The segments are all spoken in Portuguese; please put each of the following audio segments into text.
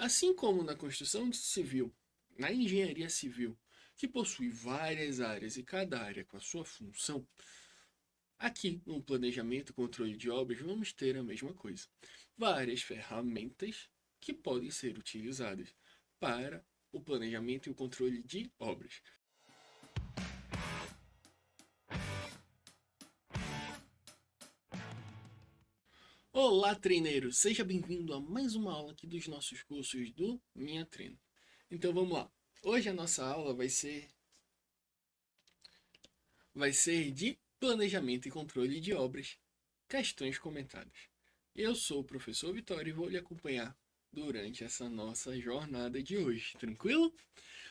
assim como na construção civil, na engenharia civil, que possui várias áreas e cada área com a sua função, aqui no planejamento e controle de obras vamos ter a mesma coisa. Várias ferramentas que podem ser utilizadas para o planejamento e o controle de obras. Olá, treineiro! Seja bem-vindo a mais uma aula aqui dos nossos cursos do Minha Treino. Então vamos lá. Hoje a nossa aula vai ser de planejamento e controle de obras, questões comentadas. Eu sou o professor Vitório e vou lhe acompanhar durante essa nossa jornada de hoje, tranquilo?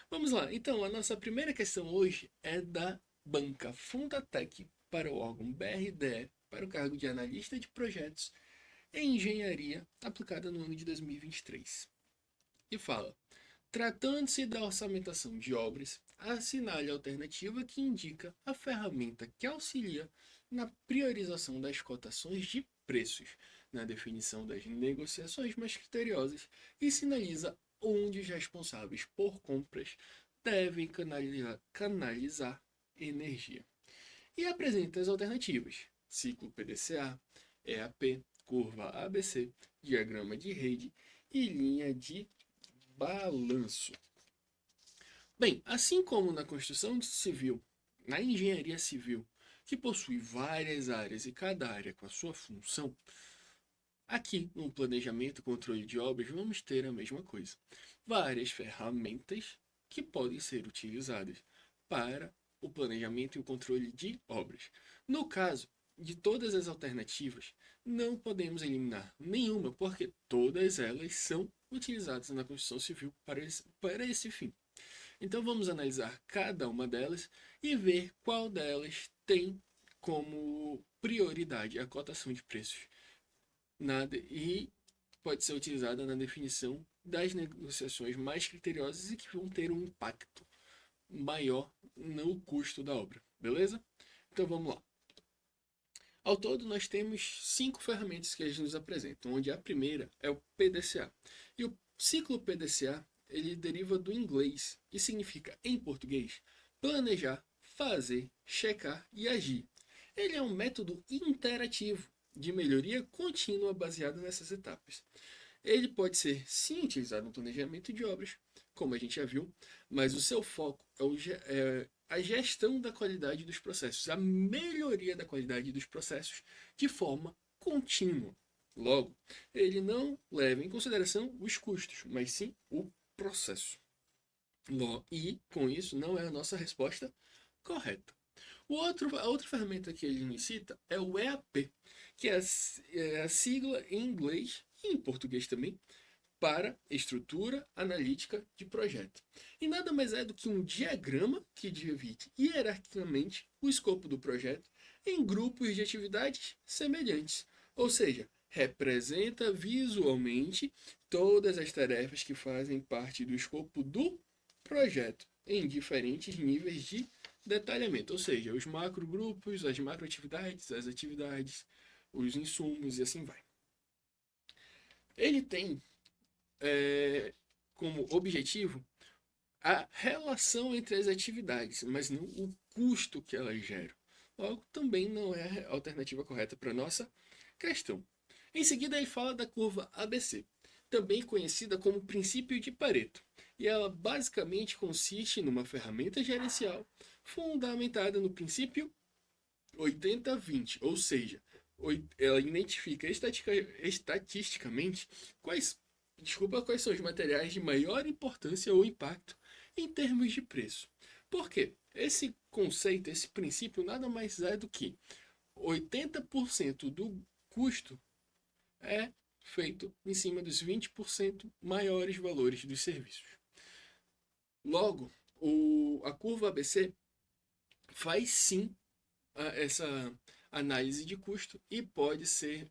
Vamos lá. Então, a nossa primeira questão hoje é da banca Fundatec para o órgão BRDE para o cargo de analista de projetos em engenharia aplicada no ano de 2023. E fala: tratando-se da orçamentação de obras, assinale a alternativa que indica a ferramenta que auxilia na priorização das cotações de preços, na definição das negociações mais criteriosas e sinaliza onde os responsáveis por compras devem canalizar energia. E apresenta as alternativas: ciclo PDCA, EAP, curva ABC, diagrama de rede e linha de balanço. Bem, assim como na construção civil, na engenharia civil, que possui várias áreas e cada área com a sua função, aqui no planejamento e controle de obras vamos ter a mesma coisa. Várias ferramentas que podem ser utilizadas para o planejamento e o controle de obras. No caso de todas as alternativas, não podemos eliminar nenhuma, porque todas elas são utilizadas na construção civil para esse fim. Então vamos analisar cada uma delas e ver qual delas tem como prioridade a cotação de preços e pode ser utilizada na definição das negociações mais criteriosas e que vão ter um impacto maior no custo da obra, beleza? Então vamos lá. Ao todo, nós temos 5 ferramentas que eles nos apresentam, onde a primeira é o PDCA. E o ciclo PDCA, ele deriva do inglês e significa, em português, planejar, fazer, checar e agir. Ele é um método interativo de melhoria contínua baseado nessas etapas. Ele pode ser, sim, utilizado no planejamento de obras, como a gente já viu, mas o seu foco é a gestão da qualidade dos processos, a melhoria da qualidade dos processos de forma contínua. Logo, ele não leva em consideração os custos, mas sim o processo. E, com isso, não é a nossa resposta correta. A outra ferramenta que ele nos cita é o EAP, que é a sigla em inglês e em português também, para estrutura analítica de projeto. E nada mais é do que um diagrama que divide hierarquicamente o escopo do projeto em grupos de atividades semelhantes, ou seja, representa visualmente todas as tarefas que fazem parte do escopo do projeto em diferentes níveis de detalhamento, ou seja, os macrogrupos, as macroatividades, as atividades, os insumos e assim vai. Ele tem como objetivo a relação entre as atividades, mas não o custo que elas geram. Logo, também não é a alternativa correta para a nossa questão. Em seguida, ele fala da curva ABC, também conhecida como princípio de Pareto, e ela basicamente consiste numa ferramenta gerencial fundamentada no princípio 80-20, ou seja, ela identifica estatisticamente quais são os materiais de maior importância ou impacto em termos de preço. Por quê? Esse conceito, esse princípio, nada mais é do que 80% do custo é feito em cima dos 20% maiores valores dos serviços. Logo, a curva ABC faz sim essa análise de custo e pode ser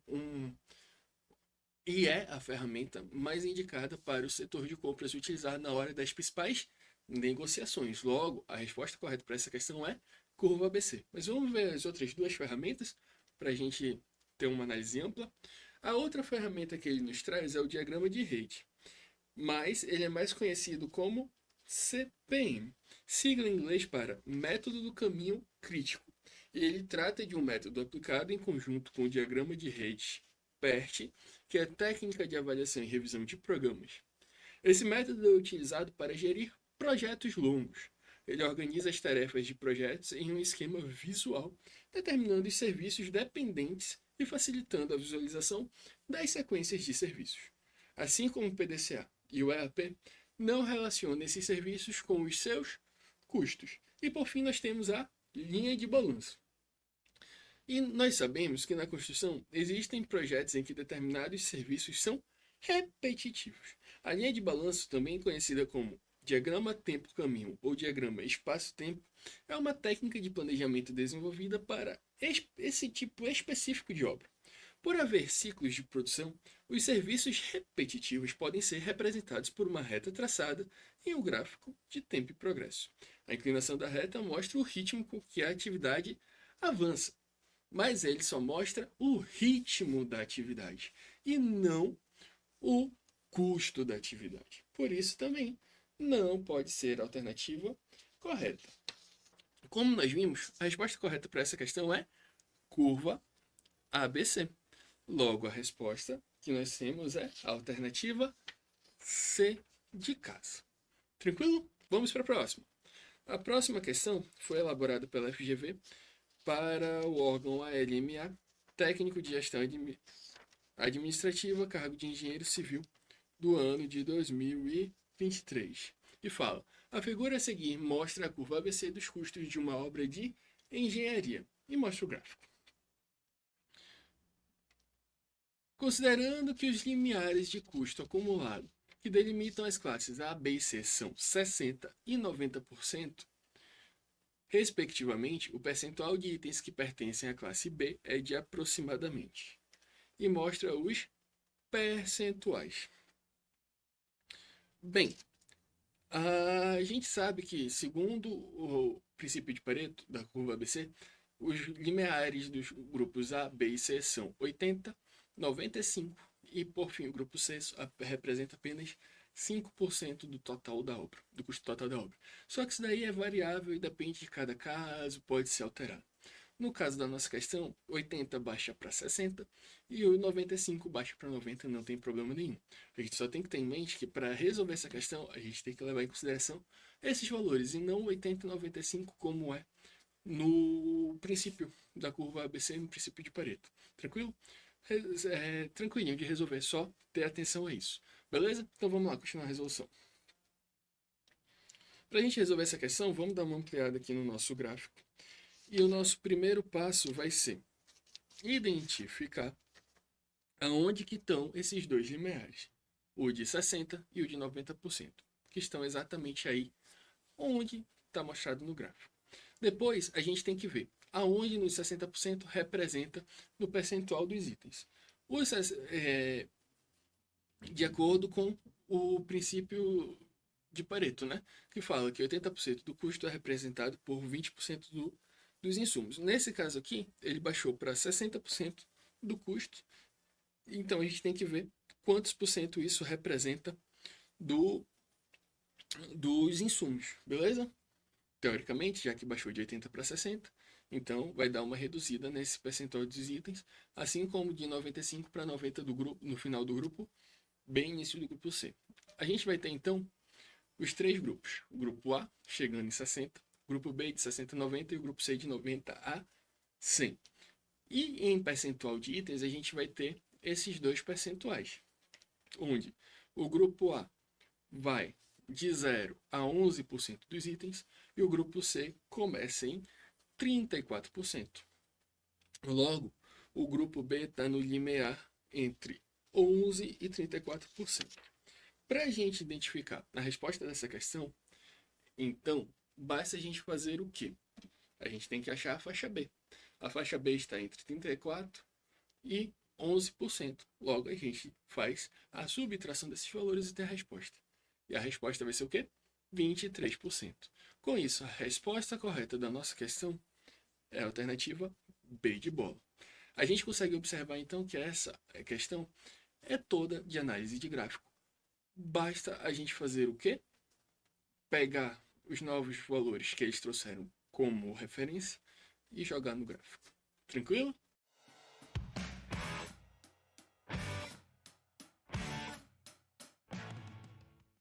e é a ferramenta mais indicada para o setor de compras utilizar na hora das principais negociações. Logo, a resposta correta para essa questão é curva ABC. Mas vamos ver as outras duas ferramentas para a gente ter uma análise ampla. A outra ferramenta que ele nos traz é o diagrama de rede. mas ele é mais conhecido como CPM, sigla em inglês para Método do Caminho Crítico. Ele trata de um método aplicado em conjunto com o diagrama de redes PERT, que é técnica de avaliação e revisão de programas. Esse método é utilizado para gerir projetos longos. Ele organiza as tarefas de projetos em um esquema visual, determinando os serviços dependentes e facilitando a visualização das sequências de serviços. Assim como o PDCA e o EAP, não relaciona esses serviços com os seus custos. E por fim, nós temos a linha de balanço. E nós sabemos que na construção existem projetos em que determinados serviços são repetitivos. A linha de balanço, também conhecida como diagrama tempo-caminho ou diagrama espaço-tempo, é uma técnica de planejamento desenvolvida para esse tipo específico de obra. Por haver ciclos de produção, os serviços repetitivos podem ser representados por uma reta traçada em um gráfico de tempo e progresso. A inclinação da reta mostra o ritmo com que a atividade avança, mas ele só mostra o ritmo da atividade e não o custo da atividade. Por isso também não pode ser a alternativa correta. Como nós vimos, a resposta correta para essa questão é curva ABC. Logo, a resposta que nós temos é a alternativa C de casa. Tranquilo? Vamos para a próxima. A próxima questão foi elaborada pela FGV para o órgão ALMA, técnico de gestão administrativa, cargo de engenheiro civil, do ano de 2023. E fala: a figura a seguir mostra a curva ABC dos custos de uma obra de engenharia. E mostra o gráfico. Considerando que os limiares de custo acumulado que delimitam as classes A, B e C são 60% e 90%, respectivamente, o percentual de itens que pertencem à classe B é de aproximadamente. E mostra os percentuais. Bem, a gente sabe que, segundo o princípio de Pareto, da curva ABC, os limiares dos grupos A, B e C são 80, 95 e, por fim, o grupo C representa apenas 5% do total da obra, do custo total da obra. Só que isso daí é variável e depende de cada caso, pode ser alterado. No caso da nossa questão, 80 baixa para 60 e o 95 baixa para 90, não tem problema nenhum. A gente só tem que ter em mente que para resolver essa questão, a gente tem que levar em consideração esses valores e não 80 e 95 como é no princípio da curva ABC, no princípio de Pareto. Tranquilo? Tranquilinho de resolver, só ter atenção a isso. Beleza? Então vamos lá, continuar a resolução. Para a gente resolver essa questão, vamos dar uma ampliada aqui no nosso gráfico. E o nosso primeiro passo vai ser identificar aonde que estão esses dois limiares, o de 60% e o de 90%, que estão exatamente aí onde está mostrado no gráfico. Depois, a gente tem que ver aonde nos 60% representa no percentual dos itens. De acordo com o princípio de Pareto, né? Que fala que 80% do custo é representado por 20% dos insumos. Nesse caso aqui, ele baixou para 60% do custo. Então, a gente tem que ver quantos por cento isso representa dos insumos, beleza? Teoricamente, já que baixou de 80 para 60, então vai dar uma reduzida nesse percentual dos itens, assim como de 95 para 90 do grupo, no final do grupo, bem início do grupo C. A gente vai ter então os três grupos. O grupo A chegando em 60, o grupo B de 60 a 90 e o grupo C de 90 a 100. E em percentual de itens a gente vai ter esses dois percentuais, onde o grupo A vai de 0 a 11% dos itens e o grupo C começa em 34%. Logo, o grupo B está no limiar entre 11% e 34%. Para a gente identificar a resposta dessa questão, então, basta a gente fazer o quê? A gente tem que achar a faixa B. A faixa B está entre 34% e 11%. Logo, a gente faz a subtração desses valores e tem a resposta. E a resposta vai ser o quê? 23%. Com isso, a resposta correta da nossa questão é a alternativa B de bola. A gente consegue observar, então, que essa questão é toda de análise de gráfico. Basta a gente fazer o quê? Pegar os novos valores que eles trouxeram como referência e jogar no gráfico. Tranquilo?